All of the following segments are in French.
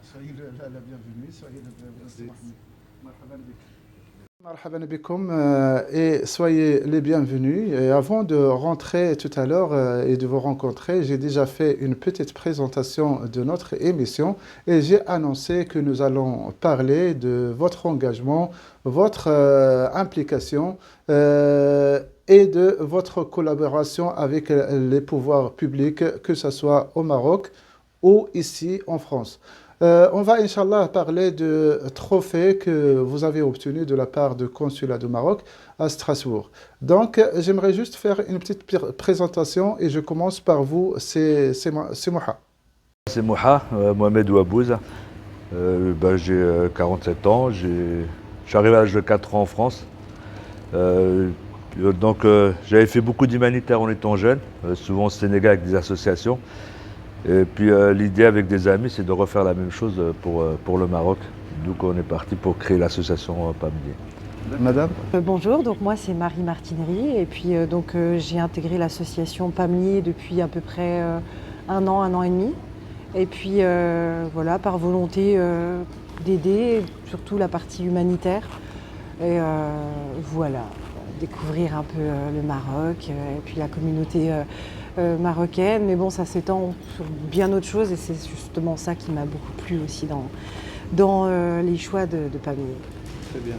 Soyez la bienvenue, soyez la bienvenue. Marhaban bikoum, et soyez les bienvenus. Et avant de rentrer tout à l'heure et de vous rencontrer, j'ai déjà fait une petite présentation de notre émission et j'ai annoncé que nous allons parler de votre engagement, votre implication et de votre collaboration avec les pouvoirs publics, que ce soit au Maroc ou ici en France. On va, Inch'Allah, parler de trophées que vous avez obtenus de la part du consulat du Maroc à Strasbourg. Donc, j'aimerais juste faire une petite présentation et je commence par vous, c'est Moha. C'est Moha, Mohamed Ouabouz. J'ai 47 ans, je suis arrivé à l'âge de 4 ans en France. J'avais fait beaucoup d'humanitaire en étant jeune, souvent au Sénégal avec des associations. Et puis l'idée avec des amis, c'est de refaire la même chose pour le Maroc. Donc on est parti pour créer l'association PAMLIer. Madame Bonjour, donc moi c'est Marie Martinerie et puis j'ai intégré l'association PAMLIer depuis à peu près un an et demi. Et puis voilà, par volonté d'aider, surtout la partie humanitaire. Et voilà, découvrir un peu le Maroc et puis la communauté marocaine, mais bon, ça s'étend sur bien autre chose et c'est justement ça qui m'a beaucoup plu aussi dans les choix de PAMLIer. Très bien.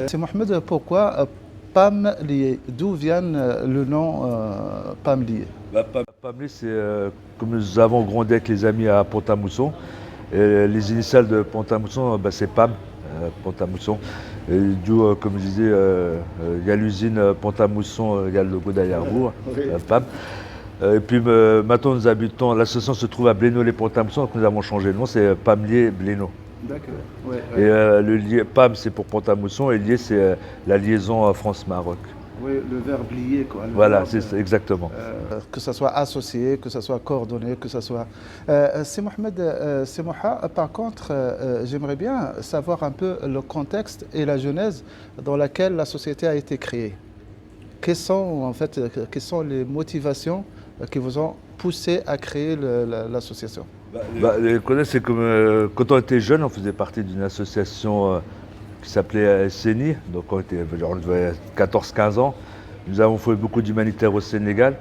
C'est Mohamed, pourquoi PAMLIer? D'où vient le nom PAMLIer? PAMLIer, c'est comme nous avons grandi avec les amis à Pont-à-Mousson. Les initiales de Pont-à-Mousson, c'est PAM, Pont-à-Mousson. D'où, comme je disais, il y a l'usine Pont-à-Mousson, il y a le logo derrière vous, PAM. Et puis maintenant nous habitons, l'association se trouve à Blénod-les-Pont-à-Mousson, donc nous avons changé de nom, c'est PAMLIer Blénod. D'accord. Ouais. Et PAM c'est pour Pont-à-Mousson et lié c'est la liaison France-Maroc. Oui, le verbe lier, quoi. Voilà, c'est ça, exactement. Que ça soit associé, que ça soit coordonné, que ça soit... c'est Mohamed, c'est Moha. Par contre, j'aimerais bien savoir un peu le contexte et la genèse dans laquelle la société a été créée. Quelles sont les motivations qui vous ont poussé à créer l'association? C'est comme quand on était jeune, on faisait partie d'une association qui s'appelait CENI, donc on avait 14-15 ans. Nous avons fait beaucoup d'humanitaire au Sénégal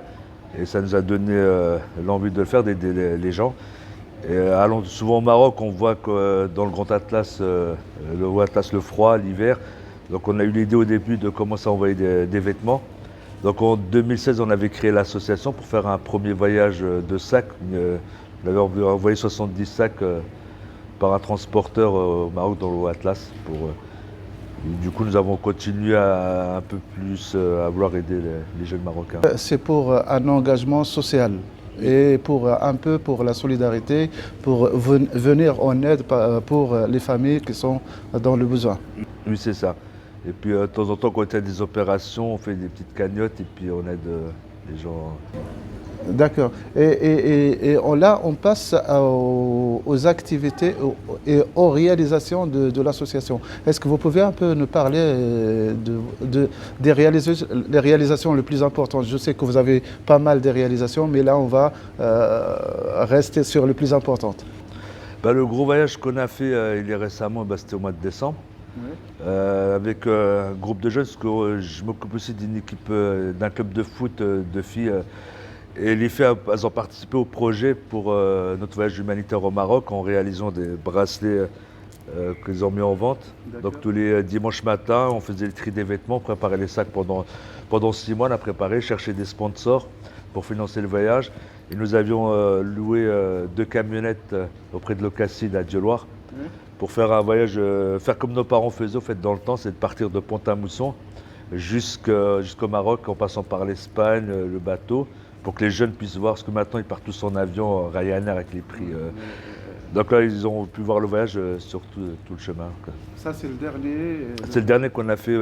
et ça nous a donné l'envie de le faire, d'aider les gens. Et allant souvent au Maroc, on voit que dans le Grand Atlas, le froid, l'hiver, donc on a eu l'idée au début de commencer à envoyer des vêtements. Donc en 2016, on avait créé l'association pour faire un premier voyage de sacs. On avait envoyé 70 sacs par un transporteur au Maroc dans le Atlas. Du coup, nous avons continué à un peu plus à vouloir aider les jeunes Marocains. C'est pour un engagement social et pour la solidarité, pour venir en aide pour les familles qui sont dans le besoin. Oui, c'est ça. Et puis de temps en temps, quand il y a des opérations, on fait des petites cagnottes et puis on aide les gens. D'accord. Et là, on passe aux activités et aux réalisations de l'association. Est-ce que vous pouvez un peu nous parler des réalisations les plus importantes? Je sais que vous avez pas mal de réalisations, mais là, on va rester sur les plus importantes. Le gros voyage qu'on a fait il est récemment, c'était au mois de décembre. Oui. Avec un groupe de jeunes, parce que je m'occupe aussi d'une équipe, d'un club de foot de filles. Et les filles, elles ont participé au projet pour notre voyage humanitaire au Maroc en réalisant des bracelets qu'ils ont mis en vente. Donc tous les dimanches matins, on faisait le tri des vêtements, préparer les sacs pendant 6 mois, on a préparé, chercher des sponsors pour financer le voyage. Et nous avions loué 2 camionnettes auprès de l'Ocacide à Dieuloir pour faire un voyage, faire comme nos parents faisaient au fait dans le temps, c'est de partir de Pont-à-Mousson jusqu'au Maroc en passant par l'Espagne, le bateau, pour que les jeunes puissent voir, parce que maintenant ils partent tous en avion, Ryanair avec les prix. Donc là, ils ont pu voir le voyage sur tout le chemin. Ça, c'est le dernier. C'est le dernier qu'on a fait.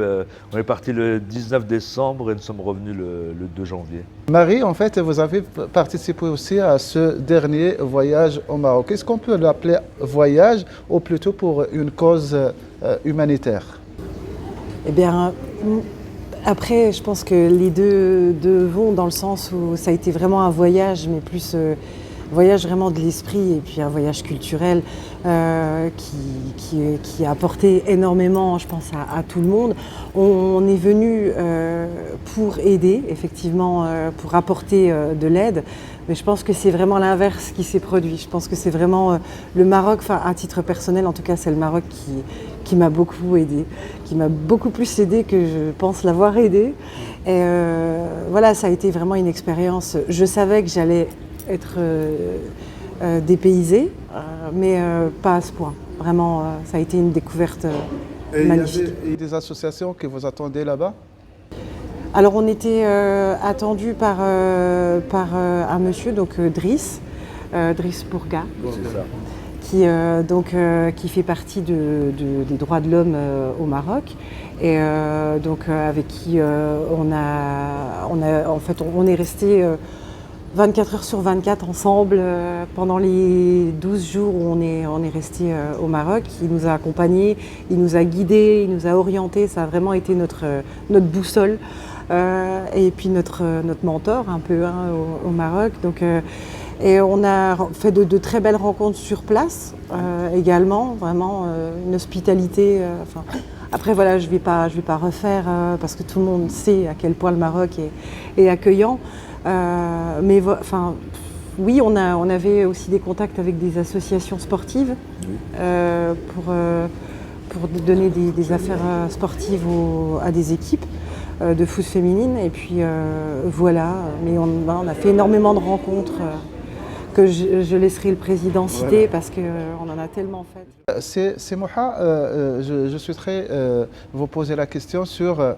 On est parti le 19 décembre et nous sommes revenus le 2 janvier. Marie, en fait, vous avez participé aussi à ce dernier voyage au Maroc. Est-ce qu'on peut l'appeler voyage ou plutôt pour une cause humanitaire? Eh bien, après, je pense que les deux vont dans le sens où ça a été vraiment un voyage, mais plus voyage vraiment de l'esprit et puis un voyage culturel qui a apporté énormément, je pense, à tout le monde. On est venu pour aider, effectivement, pour apporter de l'aide, mais je pense que c'est vraiment l'inverse qui s'est produit. Je pense que c'est vraiment le Maroc, enfin à titre personnel en tout cas, c'est le Maroc qui m'a beaucoup aidé, qui m'a beaucoup plus aidé que je pense l'avoir aidé. Et voilà, ça a été vraiment une expérience. Je savais que j'allais être dépaysée, mais pas à ce point. Vraiment, ça a été une découverte magnifique. Il y avait des associations que vous attendez là-bas? Alors on était attendu par un monsieur, donc Driss Bourga, qui fait partie des droits de l'homme au Maroc, et avec qui on est resté 24 heures sur 24 ensemble pendant les 12 jours où on est resté au Maroc. Il nous a accompagnés, il nous a guidés, il nous a orientés. Ça a vraiment été notre boussole et puis notre mentor un peu au Maroc. Donc, et on a fait de très belles rencontres sur place également, vraiment une hospitalité. Après voilà, je vais pas refaire parce que tout le monde sait à quel point le Maroc est accueillant. Mais oui, on avait aussi des contacts avec des associations sportives pour donner des affaires sportives à des équipes de foot féminine. Et puis voilà, mais on a fait énormément de rencontres que je laisserai le président citer parce qu'on en a tellement fait. C'est Moha, je souhaiterais vous poser la question sur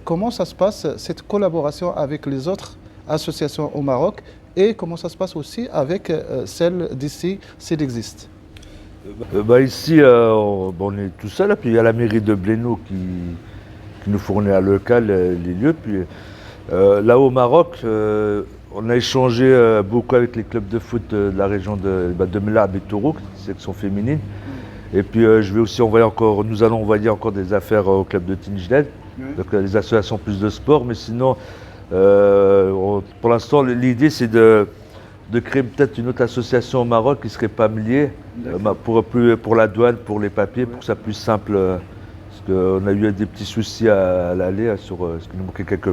comment ça se passe, cette collaboration avec les autres associations au Maroc, et comment ça se passe aussi avec celle d'ici, s'il existe. Ici, on est tout seul, puis il y a la mairie de Blénaud qui nous fournit à local les lieux. Puis là au Maroc, on a échangé beaucoup avec les clubs de foot de la région de Melab et Tourouk, section féminine. Et puis nous allons envoyer encore des affaires au club de Tinjled, donc les associations plus de sport, mais sinon pour l'instant, l'idée c'est de créer peut-être une autre association au Maroc qui serait PAMLIer pour la douane, pour les papiers, pour que ça soit plus simple. Parce qu'on a eu des petits soucis à l'aller parce qu'il nous manquait quelques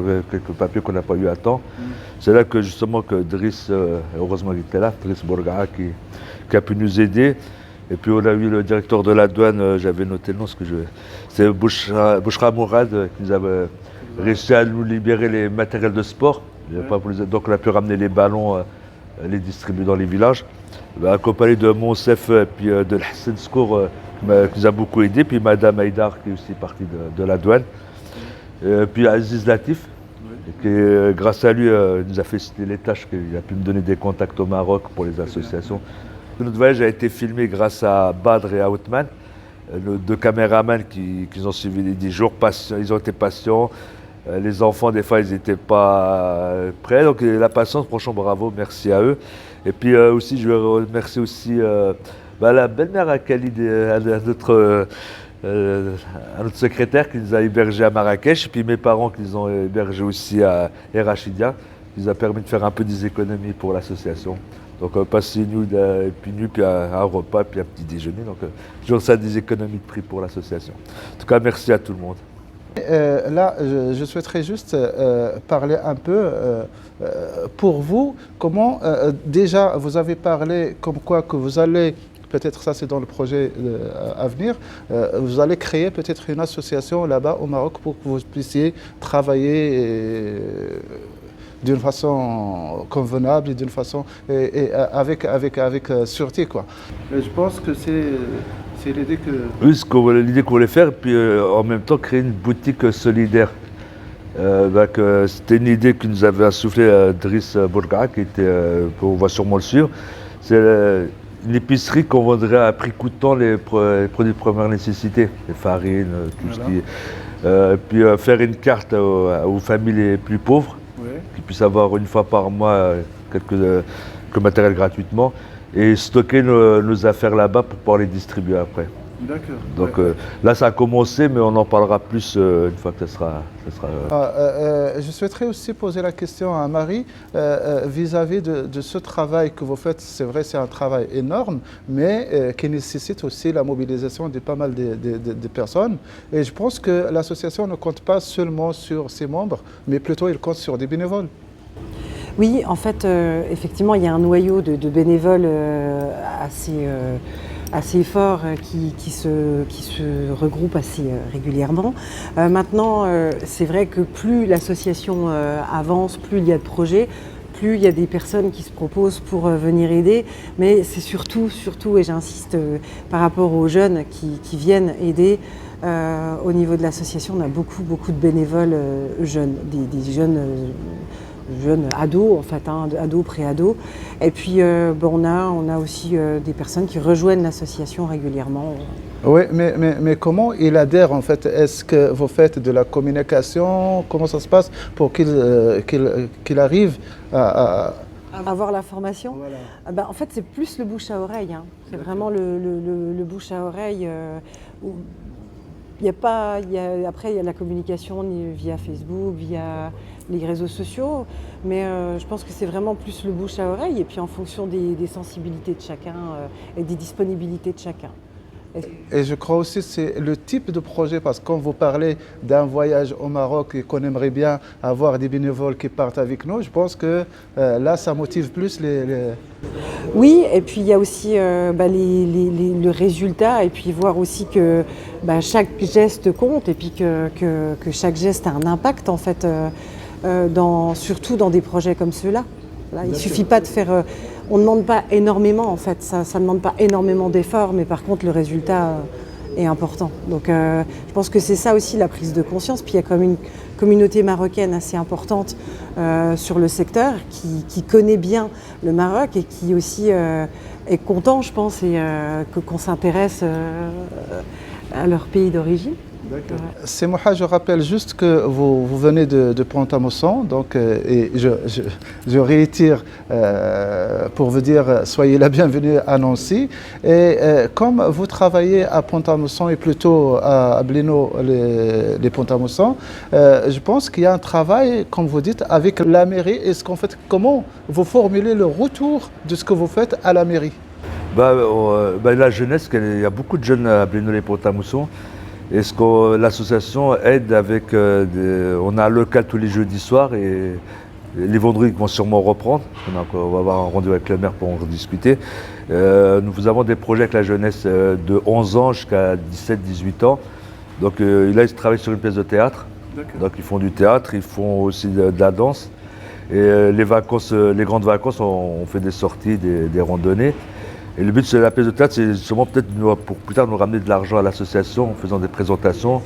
papiers qu'on n'a pas eu à temps. C'est là que justement que Driss, heureusement il était là, Driss Bourga qui a pu nous aider. Et puis on a eu le directeur de la douane, j'avais noté le nom, c'est Bouchra Mourad qui nous a réussi à nous libérer les matériels de sport. Donc on a pu ramener les ballons, les distribuer dans les villages. Accompagné de Monsef et puis de Hassan Skour qui nous a beaucoup aidé. Puis Madame Haïdar qui est aussi partie de la douane. Puis Aziz Latif, qui grâce à lui nous a facilité les tâches, qu'il a pu me donner des contacts au Maroc pour les associations. Notre voyage a été filmé grâce à Badr et à Outman, nos deux caméramans qui ont suivi les 10 jours. Ils ont été patients. Les enfants, des fois, ils n'étaient pas prêts. Donc la patience, franchement, bravo, merci à eux. Et puis aussi, je veux remercier aussi la belle-mère à Khalid, à notre secrétaire qui nous a hébergés à Marrakech. Et puis mes parents qui nous ont hébergés aussi à Erachidia, qui nous a permis de faire un peu des économies pour l'association. Donc passer une nuit, puis un repas, puis un petit déjeuner. Donc toujours ça, des économies de prix pour l'association. En tout cas, merci à tout le monde. Là, je souhaiterais juste parler un peu pour vous, comment déjà vous avez parlé comme quoi que vous allez, peut-être ça c'est dans le projet à venir, vous allez créer peut-être une association là-bas au Maroc pour que vous puissiez travailler d'une façon convenable et d'une façon avec sûreté, quoi. Je pense que c'est l'idée que... Oui, l'idée qu'on voulait faire, puis en même temps créer une boutique solidaire. C'était une idée que nous avait insufflé Driss Bourga, qu'on va sûrement le suivre. C'est une épicerie qu'on vendrait à prix coûtant les produits de première nécessité, les farines, tout ce qui est. Puis faire une carte aux familles les plus pauvres, qui puissent avoir une fois par mois quelques matériel gratuitement, et stocker nos affaires là-bas pour pouvoir les distribuer après. D'accord. Donc là, ça a commencé, mais on en parlera plus une fois que ça sera. Je souhaiterais aussi poser la question à Marie vis-à-vis de ce travail que vous faites. C'est vrai, c'est un travail énorme, mais qui nécessite aussi la mobilisation de pas mal de personnes. Et je pense que l'association ne compte pas seulement sur ses membres, mais plutôt il compte sur des bénévoles. Oui, en fait, effectivement, il y a un noyau de bénévoles assez fort qui se regroupe assez régulièrement. Maintenant, c'est vrai que plus l'association avance, plus il y a de projets, plus il y a des personnes qui se proposent pour venir aider, mais c'est surtout, et j'insiste par rapport aux jeunes qui viennent aider. Au niveau de l'association, on a beaucoup de bénévoles jeunes, des jeunes ados, en fait, ados, pré-ados. Et puis, on a aussi des personnes qui rejoignent l'association régulièrement. Oui, mais comment il adhère en fait? Est-ce que vous faites de la communication? Comment ça se passe pour qu'il arrive à avoir la formation? Voilà. En fait, c'est plus le bouche à oreille. Hein. C'est vraiment le bouche à oreille. Après, il y a la communication via Facebook, via les réseaux sociaux, mais je pense que c'est vraiment plus le bouche à oreille et puis en fonction des sensibilités de chacun et des disponibilités de chacun. Et je crois aussi que c'est le type de projet, parce que quand vous parlez d'un voyage au Maroc et qu'on aimerait bien avoir des bénévoles qui partent avec nous, je pense que là, ça motive plus les... Oui, et puis il y a aussi le résultat, et puis voir aussi que chaque geste compte, et puis que chaque geste a un impact, en fait, surtout dans des projets comme ceux-là. Il ne suffit pas de faire... on ne demande pas énormément, en fait, ça ne demande pas énormément d'efforts, mais par contre, le résultat est important. Donc, je pense que c'est ça aussi la prise de conscience. Puis il y a comme une communauté marocaine assez importante sur le secteur qui connaît bien le Maroc et qui aussi est content, je pense, et qu'on s'intéresse à leur pays d'origine. C'est Moha, je rappelle juste que vous venez de Pont-à-Mousson, donc et je réitère pour vous dire soyez la bienvenue à Nancy. Et comme vous travaillez à Pont-à-Mousson et plutôt à Bléno les Pont-à-Mousson, je pense qu'il y a un travail, comme vous dites, avec la mairie. Est-ce qu'en fait, comment vous formulez le retour de ce que vous faites à la mairie? La jeunesse, il y a beaucoup de jeunes à Bléno les Pont-à-Mousson. Est-ce que l'association aide avec... on a un local tous les jeudis soirs et les vendredis vont sûrement reprendre. On va avoir un rendez-vous avec le maire pour en rediscuter. Nous avons des projets avec la jeunesse de 11 ans jusqu'à 17-18 ans. Donc là, ils travaillent sur une pièce de théâtre. Donc ils font du théâtre, ils font aussi de la danse. Et les grandes vacances, on fait des sorties, des randonnées. Et le but de la pièce de théâtre, c'est justement peut-être pour plus tard nous ramener de l'argent à l'association en faisant des présentations,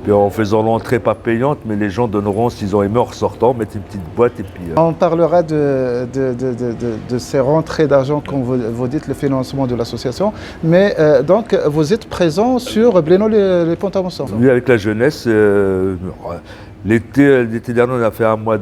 puis en faisant l'entrée pas payante, mais les gens donneront, s'ils ont aimé en ressortant, mettre une petite boîte et puis... On parlera de ces rentrées d'argent, comme vous dites, le financement de l'association. Mais donc, vous êtes présent sur Bléno les Pont-à-Mousson? Oui, avec la jeunesse. L'été dernier, on a fait un mois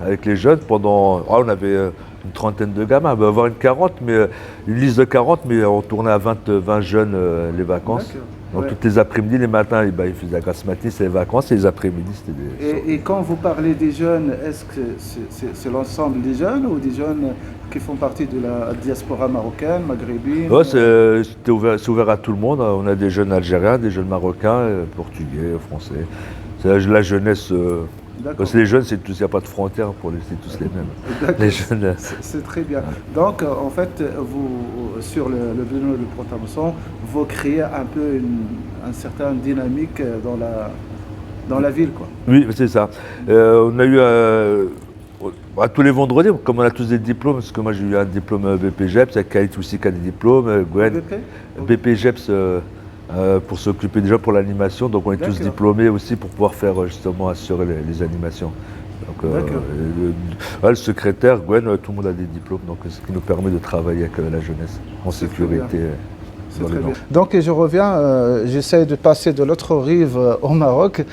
avec les jeunes. On avait une trentaine de gamins, on va avoir une liste de 40, mais on tournait à 20 jeunes les vacances. Donc toutes les après-midi, les matins, ils faisaient la grasse matinée, c'est les vacances, et les après-midi, c'était des... Et quand vous parlez des jeunes, est-ce que c'est l'ensemble des jeunes ou des jeunes qui font partie de la diaspora marocaine, maghrébine? C'est ouvert à tout le monde. On a des jeunes algériens, des jeunes marocains, portugais, français. C'est la jeunesse... Parce que les jeunes, il n'y a pas de frontières pour les, c'est tous les mêmes. Les jeunes. C'est très bien. Donc, en fait, vous, sur le Bléno de Pont-à-Mousson, vous créez un peu une certaine dynamique dans la ville, quoi. Oui, c'est ça. On a eu tous les vendredis, comme on a tous des diplômes, parce que moi j'ai eu un diplôme BPGEPS, avec Khalid aussi qui a des diplômes, Gwen, BPGEPS. Pour s'occuper déjà pour l'animation, donc on est tous diplômés aussi pour pouvoir faire justement assurer les animations. Donc, le secrétaire, Gwen, tout le monde a des diplômes, donc ce qui nous permet de travailler avec la jeunesse en sécurité. Donc je reviens, j'essaie de passer de l'autre rive au Maroc.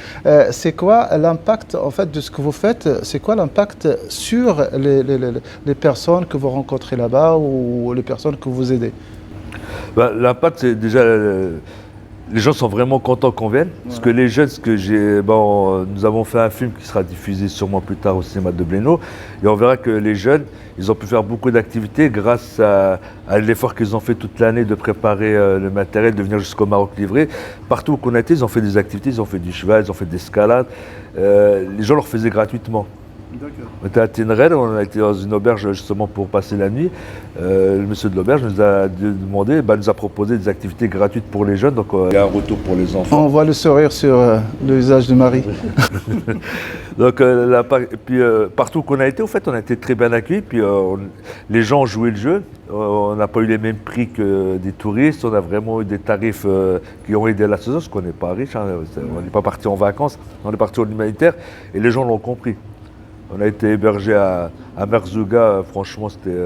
C'est quoi l'impact en fait de ce que vous faites? C'est quoi l'impact sur les personnes que vous rencontrez là-bas ou les personnes que vous aidez? L'impact, c'est déjà les gens sont vraiment contents qu'on vienne. Parce que les jeunes, nous avons fait un film qui sera diffusé sûrement plus tard au cinéma de Blénaud. Et on verra que les jeunes, ils ont pu faire beaucoup d'activités grâce à l'effort qu'ils ont fait toute l'année de préparer le matériel, de venir jusqu'au Maroc livrer. Partout où on a été, ils ont fait des activités, ils ont fait du cheval, ils ont fait de l'escalade. Les gens leur faisaient gratuitement. On était à Tenerife, on a été dans une auberge justement pour passer la nuit. Le monsieur de l'auberge nous a demandé, nous a proposé des activités gratuites pour les jeunes, donc il y a un retour pour les enfants. On voit le sourire sur le visage de Marie. Donc partout qu'on a été, au fait, on a été très bien accueillis. Puis les gens ont joué le jeu. On n'a pas eu les mêmes prix que des touristes. On a vraiment eu des tarifs qui ont aidé l'association, parce qu'on n'est pas riche. On n'est pas parti en vacances, on est parti en humanitaire, et les gens l'ont compris. On a été hébergés à Merzouga, franchement c'était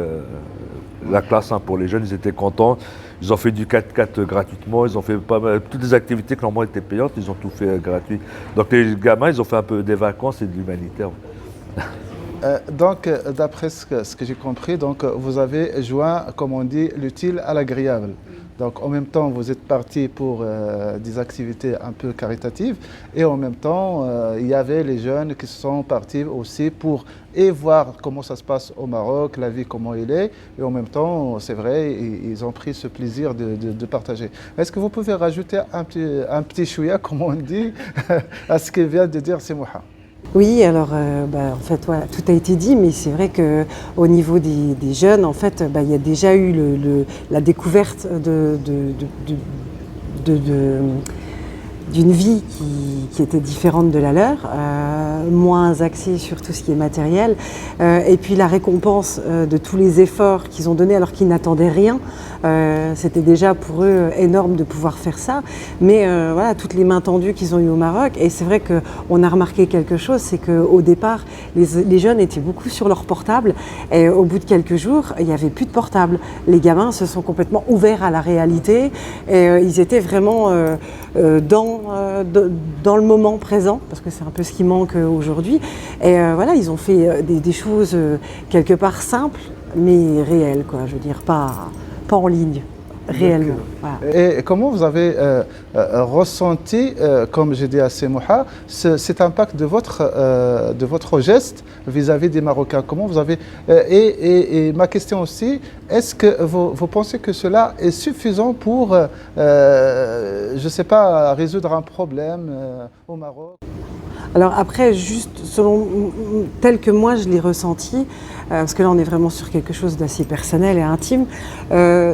la classe pour les jeunes, ils étaient contents. Ils ont fait du 4x4 gratuitement, ils ont fait pas mal, toutes les activités qui normalement étaient payantes, ils ont tout fait gratuit. Donc les gamins, ils ont fait un peu des vacances et de l'humanitaire. Donc, d'après ce que j'ai compris, donc, vous avez joint, comme on dit, l'utile à l'agréable. Donc, en même temps, vous êtes parti pour des activités un peu caritatives et en même temps, il y avait les jeunes qui sont partis aussi pour voir comment ça se passe au Maroc, la vie, comment elle est. Et en même temps, c'est vrai, ils ont pris ce plaisir de partager. Est-ce que vous pouvez rajouter un petit chouïa, comme on dit, à ce que vient de dire Semouha? Oui, alors en fait, voilà, tout a été dit, mais c'est vrai qu'au niveau des jeunes, en fait, il y a déjà eu la découverte d'une vie qui était différente de la leur, moins axée sur tout ce qui est matériel, et puis la récompense de tous les efforts qu'ils ont donnés alors qu'ils n'attendaient rien. C'était déjà pour eux énorme de pouvoir faire ça, mais voilà, toutes les mains tendues qu'ils ont eues au Maroc, et c'est vrai qu'on a remarqué quelque chose, c'est qu'au départ, les jeunes étaient beaucoup sur leur portable, et au bout de quelques jours, il n'y avait plus de portable. Les gamins se sont complètement ouverts à la réalité, et ils étaient vraiment dans le moment présent, parce que c'est un peu ce qui manque aujourd'hui. Et voilà, ils ont fait des choses quelque part simples, mais réelles, quoi. Je veux dire, pas en ligne, réellement. Voilà. Et comment vous avez ressenti, comme j'ai dit à Semouha, cet impact de votre geste vis-à-vis des Marocains? Comment vous avez et ma question aussi, est-ce que vous pensez que cela est suffisant pour, je ne sais pas, résoudre un problème au Maroc? Alors après, juste tel que moi je l'ai ressenti, parce que là on est vraiment sur quelque chose d'assez personnel et intime,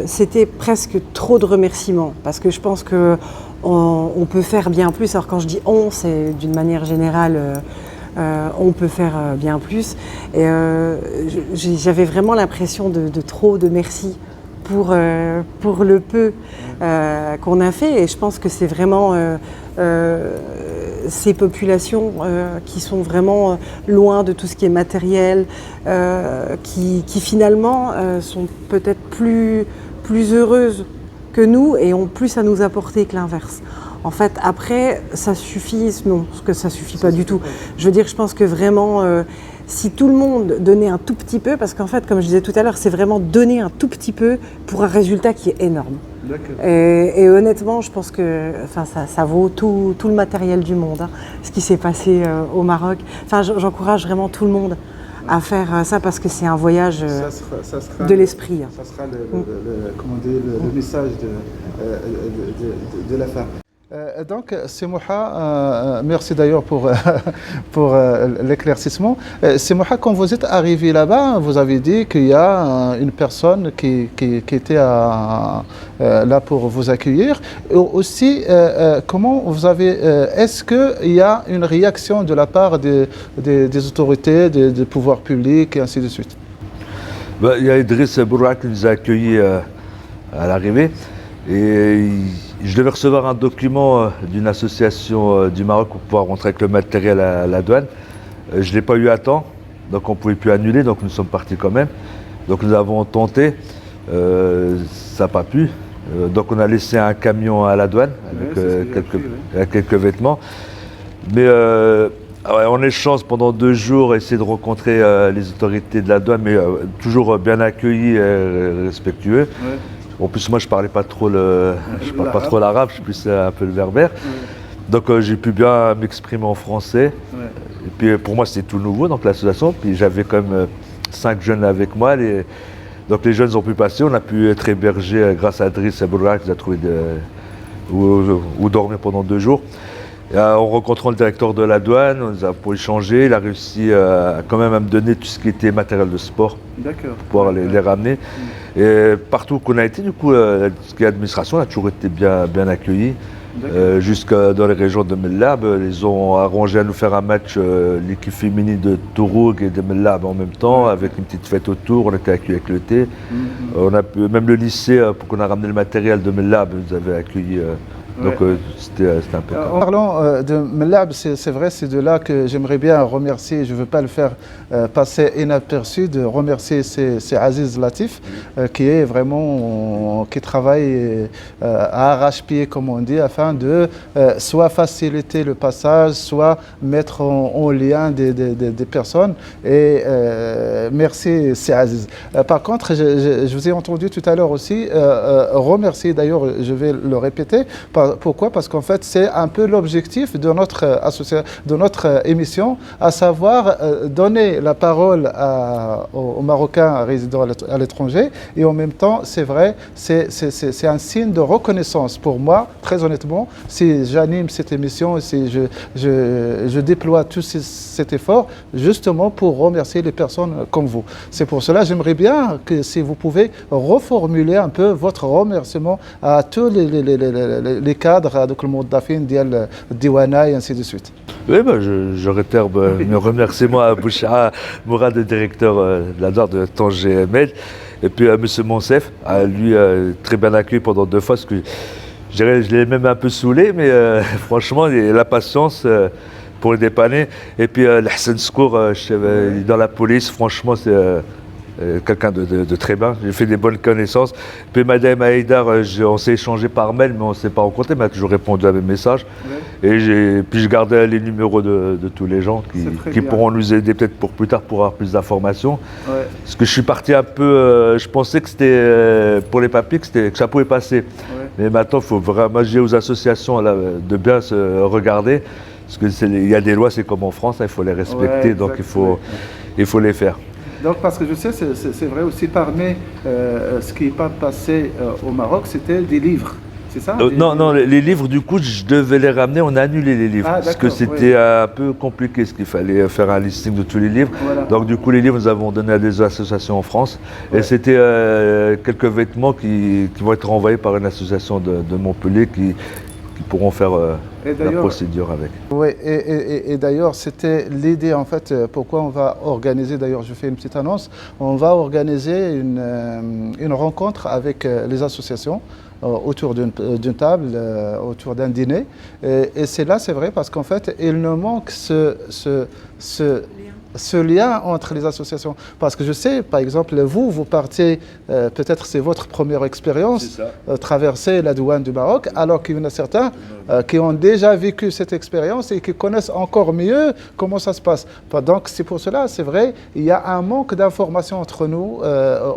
c'était presque trop de remerciements, parce que je pense qu'on peut faire bien plus. Alors quand je dis on, c'est d'une manière générale, on peut faire bien plus. Et j'avais vraiment l'impression de trop de merci pour le peu qu'on a fait, et je pense que c'est vraiment ces populations qui sont vraiment loin de tout ce qui est matériel, qui finalement sont peut-être plus heureuses que nous et ont plus à nous apporter que l'inverse. En fait, après, ça suffit, non, parce que ça suffit pas du tout. Je veux dire, je pense que vraiment, si tout le monde donnait un tout petit peu, parce qu'en fait, comme je disais tout à l'heure, c'est vraiment donner un tout petit peu pour un résultat qui est énorme. Et honnêtement, je pense que ça vaut tout le matériel du monde, hein, ce qui s'est passé au Maroc. Enfin, j'encourage vraiment tout le monde à faire ça, parce que c'est un voyage ça sera de l'esprit. Ça sera le message de la femme. Donc, Semouha, merci d'ailleurs pour l'éclaircissement. Semouha, quand vous êtes arrivé là-bas, vous avez dit qu'il y a une personne qui était là pour vous accueillir. Et aussi, comment vous avez, est-ce qu'il y a une réaction de la part des autorités, des pouvoirs publics et ainsi de suite? Il y a Idriss Bourak qui nous a accueillis à l'arrivée. Et je devais recevoir un document d'une association du Maroc pour pouvoir rentrer avec le matériel à la douane. Je ne l'ai pas eu à temps, donc on ne pouvait plus annuler, donc nous sommes partis quand même. Donc nous avons tenté, ça n'a pas pu. Donc on a laissé un camion à la douane avec quelques vêtements. Mais en échange, pendant 2 jours, essayer de rencontrer les autorités de la douane, mais toujours bien accueillis et respectueux. En plus, moi, je parlais pas trop pas trop l'arabe, je suis plus un peu le berbère. Donc j'ai pu bien m'exprimer en français. Et puis pour moi, c'était tout nouveau, donc l'association. Puis j'avais quand même 5 jeunes avec moi. Donc les jeunes ont pu passer, on a pu être hébergés grâce à Driss Aboulra qui nous a trouvé où dormir pendant 2 jours. Et, en rencontrant le directeur de la douane, on a pu échanger, il a réussi quand même à me donner tout ce qui était matériel de sport pour pouvoir les ramener. Et partout où on a été, du coup, ce qui est administration, on a toujours été bien accueillis. Jusque dans les régions de Mellab, ils ont arrangé à nous faire un match, l'équipe féminine de Touroug et de Mellab en même temps, avec une petite fête autour, on était accueillis avec le thé. On a pu, même le lycée, pour qu'on a ramené le matériel de Mellab, nous avait accueillis. Donc c'était un peu. En parlant de Mellab, c'est vrai, c'est de là que j'aimerais bien remercier, je ne veux pas le faire passer inaperçu, de remercier c'est Aziz Latif, qui est vraiment, qui travaille à arrache-pied, comme on dit, afin de soit faciliter le passage, soit mettre en lien des personnes. Et merci, c'est Aziz. Par contre, je vous ai entendu tout à l'heure aussi remercier, d'ailleurs, je vais le répéter. Pourquoi? Parce qu'en fait, c'est un peu l'objectif de notre émission, à savoir donner la parole aux Marocains résidant à l'étranger. Et en même temps, c'est vrai, c'est un signe de reconnaissance pour moi, très honnêtement, si j'anime cette émission, si je déploie tout cet effort, justement pour remercier les personnes comme vous. C'est pour cela, j'aimerais bien que si vous pouvez reformuler un peu votre remerciement à tous les cadres, donc le Moudafin, Dial Diwana et ainsi de suite. Oui, je réitère mes remerciements à Boucha Mourad, le directeur de la DOR de Tanger Med, et puis à M. Monsef, à lui très bien accueilli pendant 2 fois, parce que je l'ai même un peu saoulé, mais franchement, il a la patience pour le dépanner. Et puis Hassan Skour, dans la police, franchement, c'est quelqu'un de très bien. J'ai fait des bonnes connaissances. Puis Madame Haïdar, on s'est échangé par mail, mais on ne s'est pas rencontré, mais elle a toujours répondu à mes messages. Et puis je gardais les numéros de tous les gens qui pourront nous aider peut-être pour plus tard pour avoir plus d'informations. Parce que je suis parti un peu, je pensais que c'était pour les papiers que ça pouvait passer. Mais maintenant, il faut vraiment dire aux associations là, de bien se regarder. Parce qu'il y a des lois, c'est comme en France, il faut les respecter, donc il faut les faire. Donc, parce que je sais, c'est vrai aussi, parmi ce qui n'est pas passé au Maroc, c'était des livres, c'est ça? Non, les livres, du coup, je devais les ramener, on a annulé les livres, parce que c'était un peu compliqué, ce qu'il fallait faire un listing de tous les livres. Donc, du coup, les livres, nous avons donné à des associations en France, et c'était quelques vêtements qui vont être renvoyés par une association de Montpellier qui pourront faire la procédure avec. Oui, et d'ailleurs, c'était l'idée, en fait, pourquoi on va organiser, d'ailleurs, je fais une petite annonce, on va organiser une rencontre avec les associations autour d'une table, autour d'un dîner. Et c'est là, c'est vrai, parce qu'en fait, il nous manque ce lien entre les associations. Parce que je sais, par exemple, vous partez, peut-être c'est votre première expérience, traverser la douane du Maroc, alors qu'il y en a certains qui ont déjà vécu cette expérience et qui connaissent encore mieux comment ça se passe. Donc c'est pour cela, c'est vrai, il y a un manque d'informations entre nous,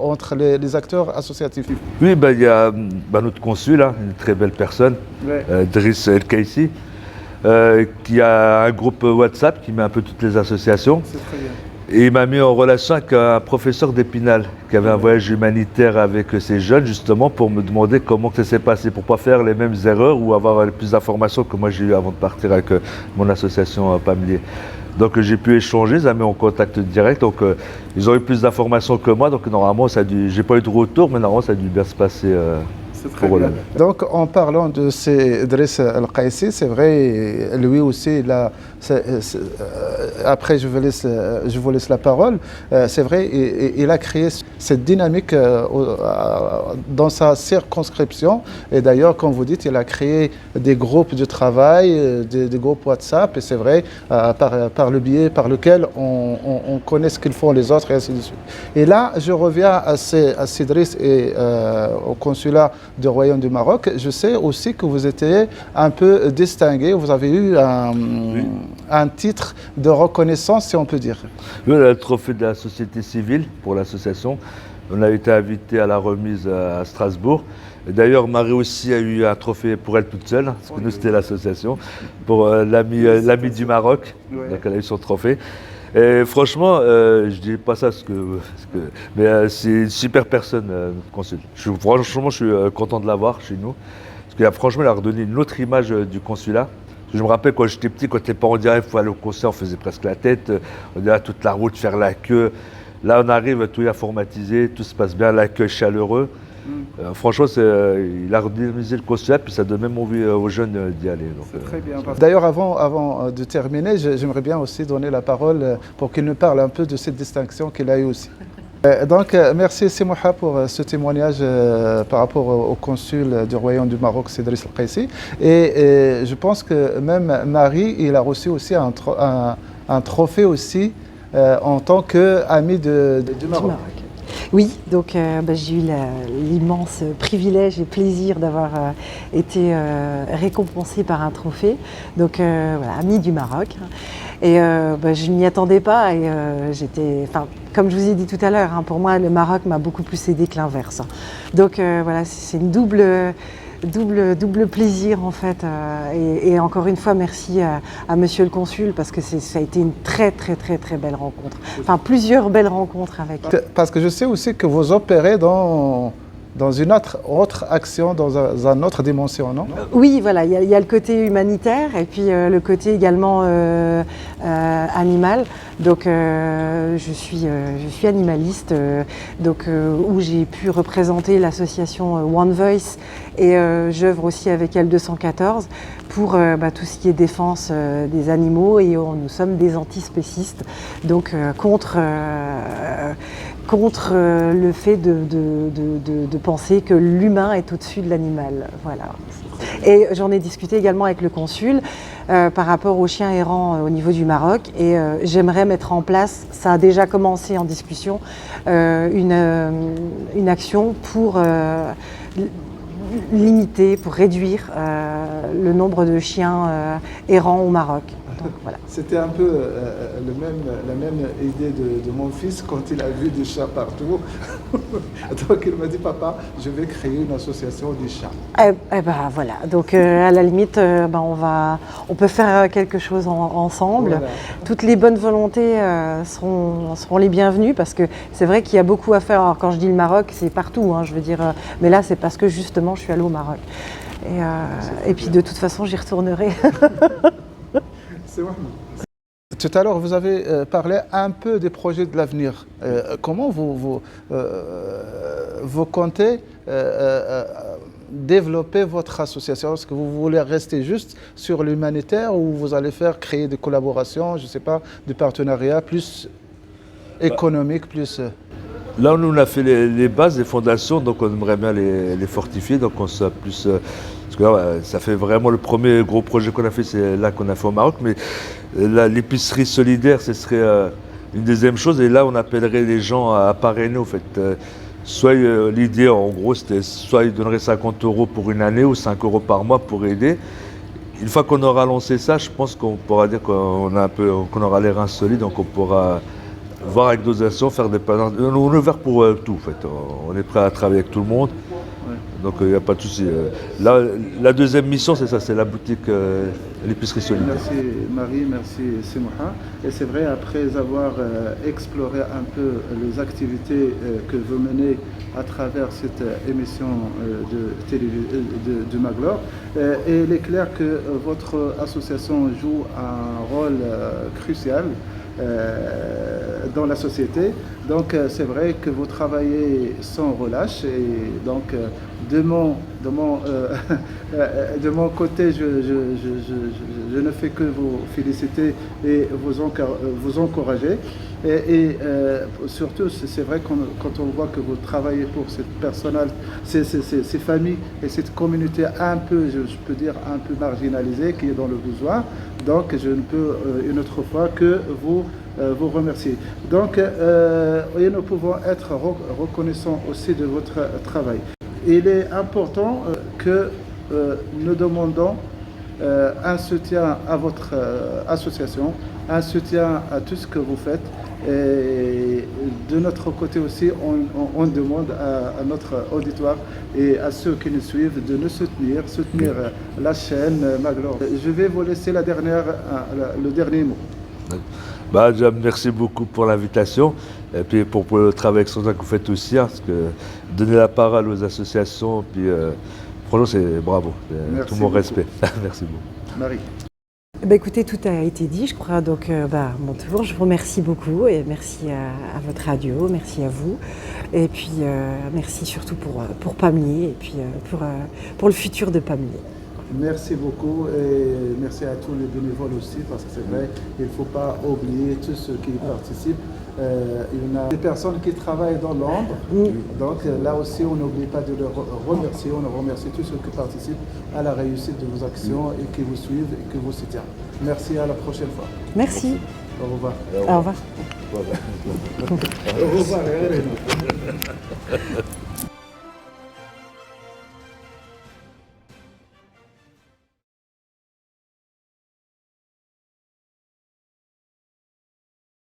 entre les acteurs associatifs. Oui, il y a notre consul, une très belle personne, Driss El Kaissi, qui a un groupe WhatsApp qui met un peu toutes les associations. C'est très bien. Et il m'a mis en relation avec un professeur d'Épinal qui avait un voyage humanitaire avec ces jeunes, justement pour me demander comment ça s'est passé, pour ne pas faire les mêmes erreurs ou avoir plus d'informations que moi j'ai eu avant de partir avec mon association Pamlier. Donc j'ai pu échanger, ça m'a mis en contact direct, donc ils ont eu plus d'informations que moi, donc normalement j'ai pas eu de retour, mais normalement ça a dû bien se passer. Donc, en parlant de Driss El Kaissi, c'est vrai, lui aussi, après je vous laisse la parole, c'est vrai, il a créé cette dynamique dans sa circonscription. Et d'ailleurs, comme vous dites, il a créé des groupes de travail, des groupes WhatsApp, et c'est vrai, par le biais par lequel on connaît ce qu'ils font les autres, et ainsi de suite. Et là, je reviens à Driss et au consulat du Royaume du Maroc. Je sais aussi que vous étiez un peu distingué, vous avez eu un titre de reconnaissance, si on peut dire. Le trophée de la société civile pour l'association. On a été invité à la remise à Strasbourg. D'ailleurs, Marie aussi a eu un trophée pour elle toute seule, parce que nous c'était l'association, pour l'ami du Maroc. Ouais. Donc elle a eu son trophée. Et franchement, je dis pas ça mais c'est une super personne, notre consul. Franchement, je suis content de l'avoir chez nous. Parce que franchement, il a redonné une autre image du consulat. Parce que je me rappelle quand j'étais petit, quand les parents disaient il faut aller au concert, on faisait presque la tête. On dirait toute la route, faire la queue. Là, on arrive, tout est informatisé, tout se passe bien, l'accueil chaleureux. Franchement, il a redynamisé le consulat, puis ça donne même envie aux jeunes d'y aller. C'est très bien. D'ailleurs, avant de terminer, j'aimerais bien aussi donner la parole pour qu'il nous parle un peu de cette distinction qu'il a eue aussi. Donc, merci Semouha pour ce témoignage par rapport au consul du Royaume du Maroc, Cédric El-Qaissi. Et je pense que même Marie, il a reçu aussi un trophée aussi en tant qu'ami du Maroc. Oui, donc j'ai eu l'immense privilège et plaisir d'avoir été récompensée par un trophée, donc voilà, ami du Maroc. Et je ne m'y attendais pas et comme je vous ai dit tout à l'heure, hein, pour moi le Maroc m'a beaucoup plus aidé que l'inverse. Donc voilà, c'est une double plaisir en fait. Et encore une fois, merci à Monsieur le Consul parce que ça a été une très belle rencontre. Enfin, plusieurs belles rencontres avec. Parce que je sais aussi que vous opérez dans une autre action, dans une autre dimension, non? Oui, voilà, il y a le côté humanitaire et puis le côté également animal. Donc je suis animaliste, où j'ai pu représenter l'association One Voice et j'œuvre aussi avec L214 pour tout ce qui est défense des animaux et nous sommes des antispécistes, donc contre le fait de penser que l'humain est au-dessus de l'animal. Voilà. Et j'en ai discuté également avec le consul par rapport aux chiens errants au niveau du Maroc et j'aimerais mettre en place, ça a déjà commencé en discussion, une action pour limiter, pour réduire le nombre de chiens errants au Maroc. Voilà. C'était un peu la même idée de mon fils quand il a vu des chats partout. Donc il m'a dit, papa, je vais créer une association des chats. Voilà, donc à la limite, on peut faire quelque chose ensemble. Voilà. Toutes les bonnes volontés seront les bienvenues parce que c'est vrai qu'il y a beaucoup à faire. Alors quand je dis le Maroc, c'est partout, hein, je veux dire, mais là c'est parce que justement je suis allée au Maroc. Et puis de toute façon j'y retournerai. Tout à l'heure, vous avez parlé un peu des projets de l'avenir. Comment vous comptez développer votre association? Est-ce que vous voulez rester juste sur l'humanitaire ou vous allez créer des collaborations, je ne sais pas, des partenariats plus économiques, plus... Là, nous, on a fait les bases, les fondations, donc on aimerait bien les fortifier, donc on soit plus... parce que là, ça fait vraiment le premier gros projet qu'on a fait, c'est là qu'on a fait au Maroc, mais l'épicerie solidaire, ce serait une deuxième chose, et là, on appellerait les gens à parrainer, au fait. Soit l'idée, en gros, c'était soit ils donneraient 50 € pour une année ou 5 € par mois pour aider. Une fois qu'on aura lancé ça, je pense qu'on pourra dire qu'on aura les reins solides, donc on pourra... voir avec d'autres actions, faire des panneaux. On est ouvert pour tout, en fait. On est prêt à travailler avec tout le monde. Ouais. Donc il n'y a pas de souci. Là, la deuxième mission, c'est ça, c'est la boutique, l'épicerie solidaire. Merci Marie, merci Semouha. Et c'est vrai, après avoir exploré un peu les activités que vous menez à travers cette émission de Maglor, il est clair que votre association joue un rôle crucial dans la société. Donc c'est vrai que vous travaillez sans relâche et donc de mon côté je ne fais que vous féliciter et vous encourager et surtout c'est vrai quand on voit que vous travaillez pour cette personnel, ces familles et cette communauté un peu, je peux dire un peu marginalisée qui est dans le besoin, donc je ne peux une autre fois que vous remercier. Donc, nous pouvons être reconnaissants aussi de votre travail. Il est important que nous demandons un soutien à votre association, un soutien à tout ce que vous faites Et de notre côté aussi, on demande à notre auditoire et à ceux qui nous suivent de nous soutenir la chaîne Magloire. Je vais vous laisser le dernier mot. Bah, déjà, merci beaucoup pour l'invitation et puis pour le travail extraordinaire que vous faites aussi, hein, parce que donner la parole aux associations, puis franchement, c'est bravo, tout mon respect. Merci beaucoup. Marie. Écoutez, tout a été dit, je crois. Donc, à mon tour, je vous remercie beaucoup et merci à votre radio, merci à vous. Et puis, merci surtout pour Pamiers et puis pour le futur de Pamiers. Merci beaucoup et merci à tous les bénévoles aussi parce que c'est vrai, il ne faut pas oublier tous ceux qui participent. Il y a des personnes qui travaillent dans l'ombre, donc là aussi on n'oublie pas de les remercier. On remercie tous ceux qui participent à la réussite de vos actions et qui vous suivent et qui vous soutiennent. Merci, à la prochaine fois. Merci. Au revoir. Au revoir. Au revoir.